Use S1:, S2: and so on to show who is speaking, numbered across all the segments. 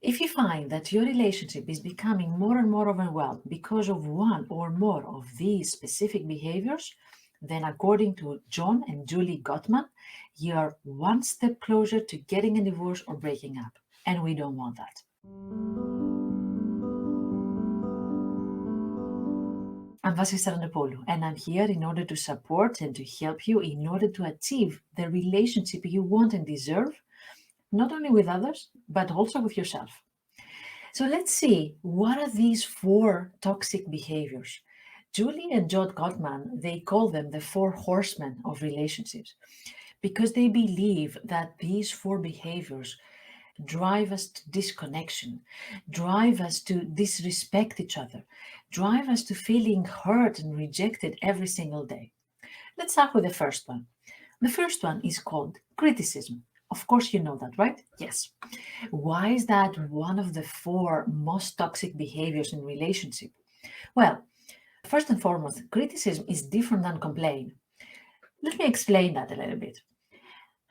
S1: If you find that your relationship is becoming more and more overwhelmed because of one or more of these specific behaviors, then according to John and Julie Gottman, you're one step closer to getting a divorce or breaking up. And we don't want that. I'm Vasily Saranapoulou, and I'm here in order to support and to help you in order to achieve the relationship you want and deserve, not only with others, but also with yourself. So let's see, what are these 4 toxic behaviors? Julie and John Gottman, they call them the 4 horsemen of relationships because they believe that these 4 behaviors drive us to disconnection, drive us to disrespect each other, drive us to feeling hurt and rejected every single day. Let's start with the first one. The first one is called criticism. Of course, you know that, right? Yes. Why is that one of the 4 most toxic behaviors in relationship? Well, first and foremost, criticism is different than complaint. Let me explain that a little bit.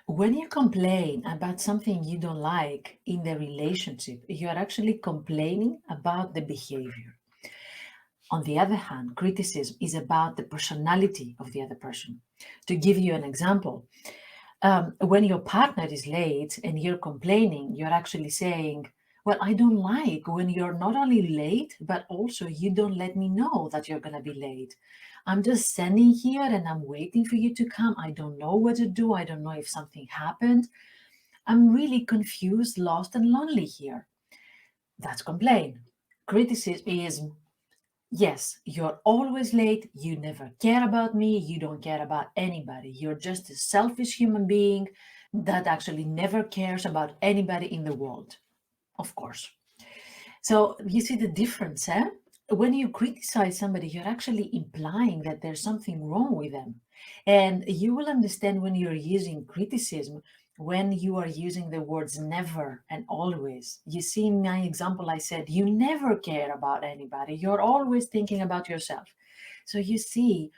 S1: When you complain about something you don't like in the relationship, you are actually complaining about the behavior. On the other hand, criticism is about the personality of the other person. To give you an example, when your partner is late and you're complaining, you're actually saying, well, I don't like when you're not only late, but also you don't let me know that you're going to be late. I'm just standing here and I'm waiting for you to come. I don't know what to do. I don't know if something happened. I'm really confused, lost, and lonely here. That's complaint. Criticism is, yes, you're always late. You never care about me. You don't care about anybody. You're just a selfish human being that actually never cares about anybody in the world. Of course. So you see the difference, eh? When you criticize somebody, you're actually implying that there's something wrong with them. And you will understand when you're using criticism, when you are using the words never and always. You see, in my example, I said, you never care about anybody. You're always thinking about yourself. So you see,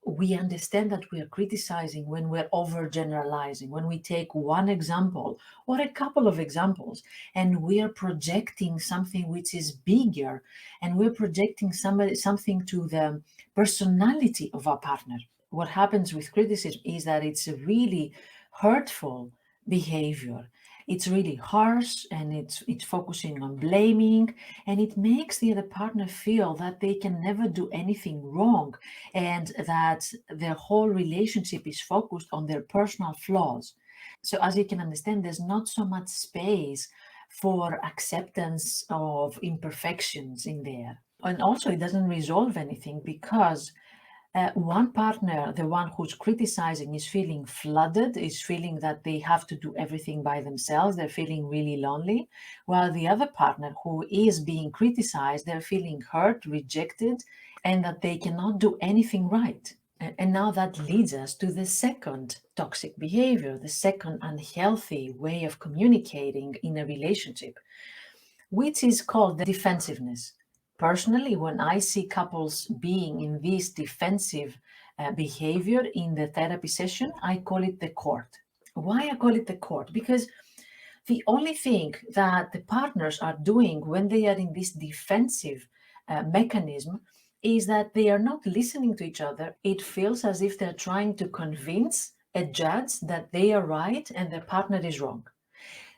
S1: we understand that we are criticizing when we're overgeneralizing, when we take one example or a couple of examples and we are projecting something which is bigger, and we're projecting something to the personality of our partner. What happens with criticism is that it's a really hurtful behavior. It's really harsh and it's focusing on blaming, and it makes the other partner feel that they can never do anything wrong and that their whole relationship is focused on their personal flaws. So as you can understand, there's not so much space for acceptance of imperfections in there. And also it doesn't resolve anything because one partner, the one who's criticizing, is feeling flooded, is feeling that they have to do everything by themselves. They're feeling really lonely. While the other partner who is being criticized, they're feeling hurt, rejected, and that they cannot do anything right. And now that leads us to the second toxic behavior, the second unhealthy way of communicating in a relationship, which is called the defensiveness. Personally, when I see couples being in this defensive behavior in the therapy session, I call it the court. Why I call it the court? Because the only thing that the partners are doing when they are in this defensive mechanism is that they are not listening to each other. It feels as if they're trying to convince a judge that they are right and their partner is wrong.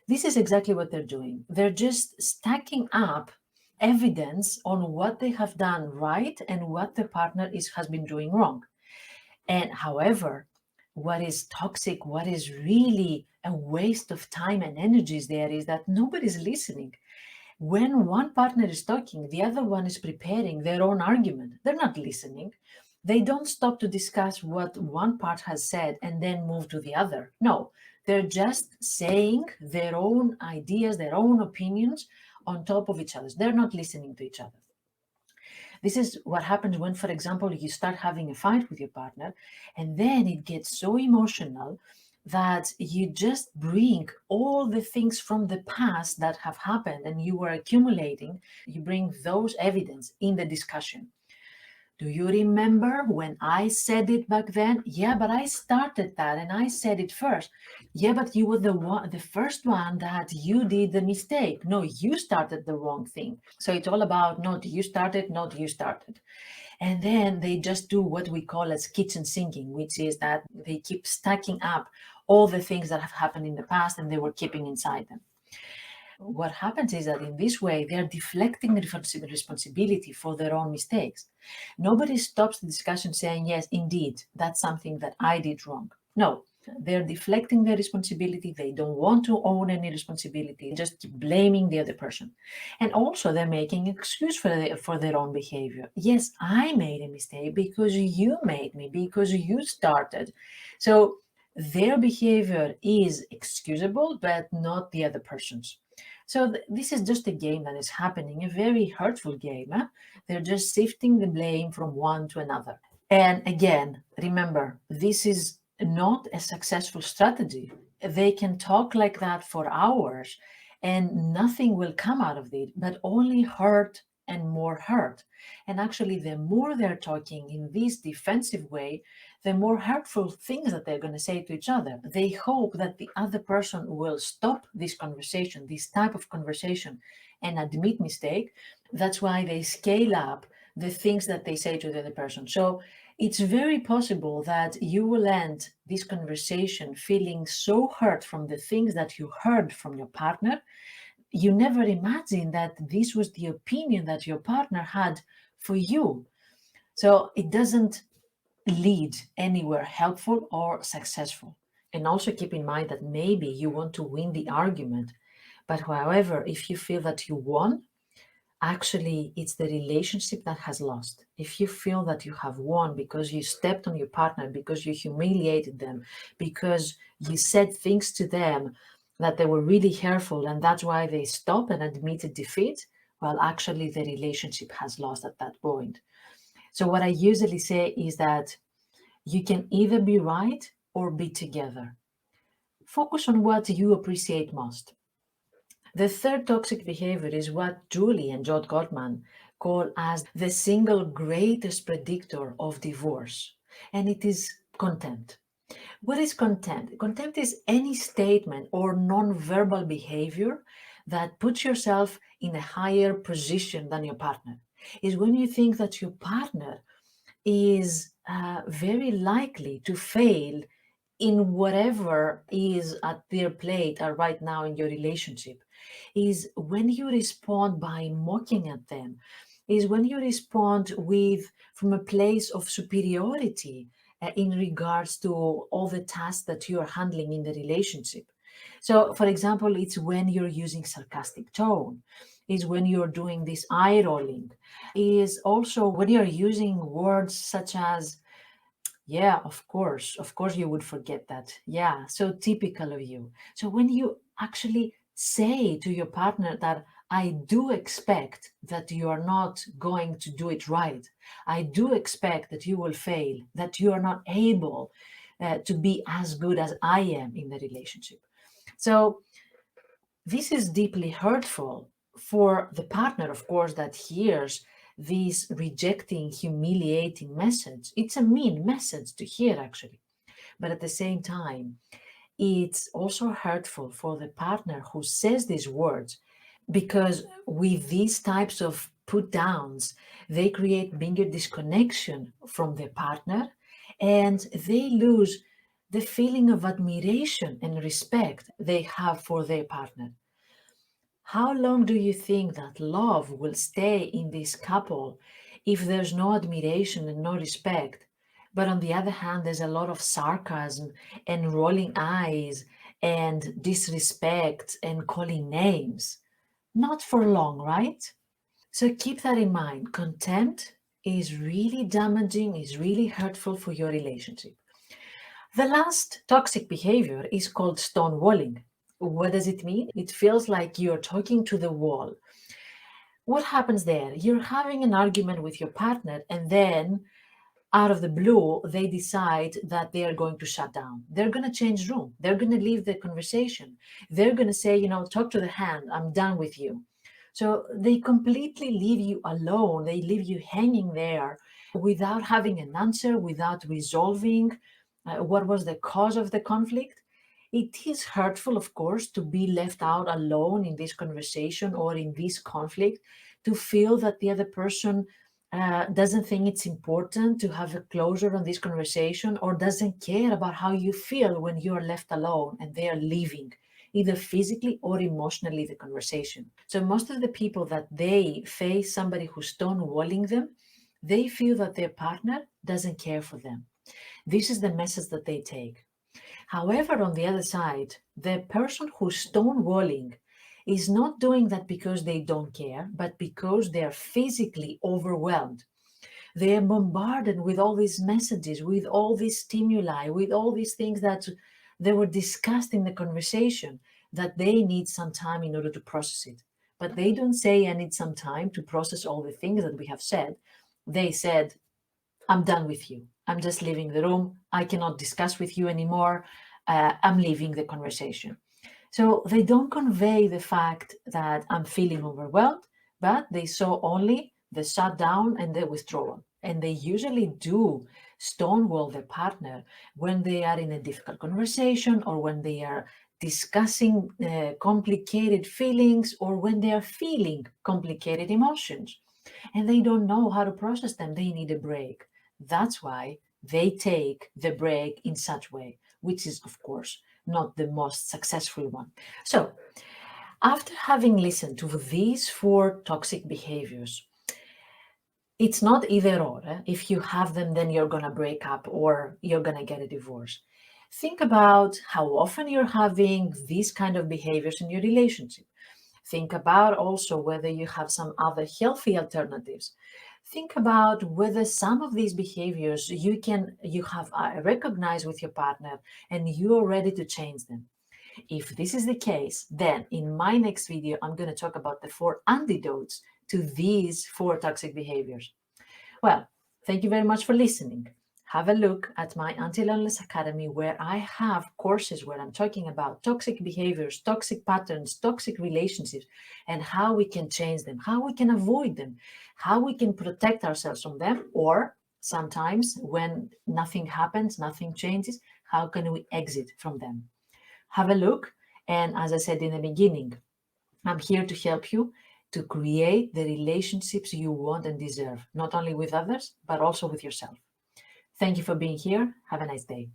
S1: This is exactly what they're doing. They're just stacking up evidence on what they have done right and what the partner has been doing wrong. And however, what is toxic, what is really a waste of time and energies there is that nobody's listening. When one partner is talking, the other one is preparing their own argument. They're not listening. They don't stop to discuss what one part has said and then move to the other. No, they're just saying their own ideas, their own opinions on top of each other's. They're not listening to each other. This is what happens when, for example, you start having a fight with your partner, and then it gets so emotional that you just bring all the things from the past that have happened and you were accumulating, you bring those evidence in the discussion. Do you remember when I said it back then? Yeah, but I started that and I said it first. Yeah, but you were the first one that you did the mistake. No, you started the wrong thing. So it's all about not you started, not you started. And then they just do what we call as kitchen sinking, which is that they keep stacking up all the things that have happened in the past and they were keeping inside them. What happens is that in this way, they're deflecting the responsibility for their own mistakes. Nobody stops the discussion saying, yes, indeed, that's something that I did wrong. No, they're deflecting their responsibility. They don't want to own any responsibility, just blaming the other person. And also they're making excuse for their own behavior. Yes, I made a mistake because you made me, because you started. So their behavior is excusable, but not the other person's. So this is just a game that is happening, a very hurtful game. Huh? They're just shifting the blame from one to another. And again, remember, this is not a successful strategy. They can talk like that for hours and nothing will come out of it, but only hurt and more hurt. And actually, the more they're talking in this defensive way, the more hurtful things that they're going to say to each other. They hope that the other person will stop this conversation, this type of conversation, and admit mistake. That's why they scale up the things that they say to the other person. So it's very possible that you will end this conversation feeling so hurt from the things that you heard from your partner. You never imagined that this was the opinion that your partner had for you. So it doesn't lead anywhere helpful or successful. And also keep in mind that maybe you want to win the argument, but however, if you feel that you won, actually it's the relationship that has lost. If you feel that you have won because you stepped on your partner, because you humiliated them, because you said things to them that they were really hurtful and that's why they stopped and admitted defeat, well, actually the relationship has lost at that point. So what I usually say is that you can either be right or be together. Focus on what you appreciate most. The third toxic behavior is what Julie and John Gottman call as the single greatest predictor of divorce, and it is contempt. What is contempt? Contempt is any statement or non-verbal behavior that puts yourself in a higher position than your partner. Is when you think that your partner is very likely to fail in whatever is at their plate right now in your relationship, is when you respond by mocking at them, is when you respond with from a place of superiority in regards to all the tasks that you are handling in the relationship. So for example, it's when you're using sarcastic tone, is when you're doing this eye rolling, is also when you're using words such as, yeah, of course you would forget that. Yeah, so typical of you. So when you actually say to your partner that I do expect that you are not going to do it right, I do expect that you will fail, that you are not able to be as good as I am in the relationship. So this is deeply hurtful for the partner, of course, that hears this rejecting, humiliating message. It's a mean message to hear, actually. But at the same time, it's also hurtful for the partner who says these words, because with these types of put downs, they create bigger disconnection from their partner and they lose the feeling of admiration and respect they have for their partner. How long do you think that love will stay in this couple if there's no admiration and no respect? But on the other hand, there's a lot of sarcasm and rolling eyes and disrespect and calling names. Not for long, right? So keep that in mind. Contempt is really damaging, is really hurtful for your relationship. The last toxic behavior is called stonewalling. What does it mean? It feels like you're talking to the wall. What happens there? You're having an argument with your partner, and then out of the blue, they decide that they are going to shut down. They're going to change room. They're going to leave the conversation. They're going to say, talk to the hand. I'm done with you. So they completely leave you alone. They leave you hanging there without having an answer, without resolving what was the cause of the conflict. It is hurtful, of course, to be left out alone in this conversation or in this conflict, to feel that the other person doesn't think it's important to have a closure on this conversation, or doesn't care about how you feel when you are left alone and they are leaving, either physically or emotionally, the conversation. So most of the people that they face somebody who's stonewalling them, they feel that their partner doesn't care for them. This is the message that they take. However, on the other side, the person who's stonewalling is not doing that because they don't care, but because they are physically overwhelmed. They are bombarded with all these messages, with all these stimuli, with all these things that they were discussed in the conversation, that they need some time in order to process it. But they don't say, I need some time to process all the things that we have said. They said, I'm done with you. I'm just leaving the room. I cannot discuss with you anymore. I'm leaving the conversation. So they don't convey the fact that I'm feeling overwhelmed, but they saw only the shutdown and the withdrawal. And they usually do stonewall their partner when they are in a difficult conversation, or when they are discussing complicated feelings, or when they are feeling complicated emotions and they don't know how to process them. They need a break. That's why they take the break in such way, which is, of course, not the most successful one. So, after having listened to these 4 toxic behaviors, it's not either or. If you have them, then you're going to break up or you're going to get a divorce. Think about how often you're having these kind of behaviors in your relationship. Think about also whether you have some other healthy alternatives. Think about whether some of these behaviors you have recognized with your partner and you are ready to change them. If this is the case, then in my next video, I'm going to talk about the 4 antidotes to these 4 toxic behaviors. Well, thank you very much for listening. Have a look at my AntiLoneliness Academy, where I have courses where I'm talking about toxic behaviors, toxic patterns, toxic relationships, and how we can change them, how we can avoid them, how we can protect ourselves from them, or sometimes when nothing happens, nothing changes, how can we exit from them? Have a look. And as I said in the beginning, I'm here to help you to create the relationships you want and deserve, not only with others, but also with yourself. Thank you for being here. Have a nice day.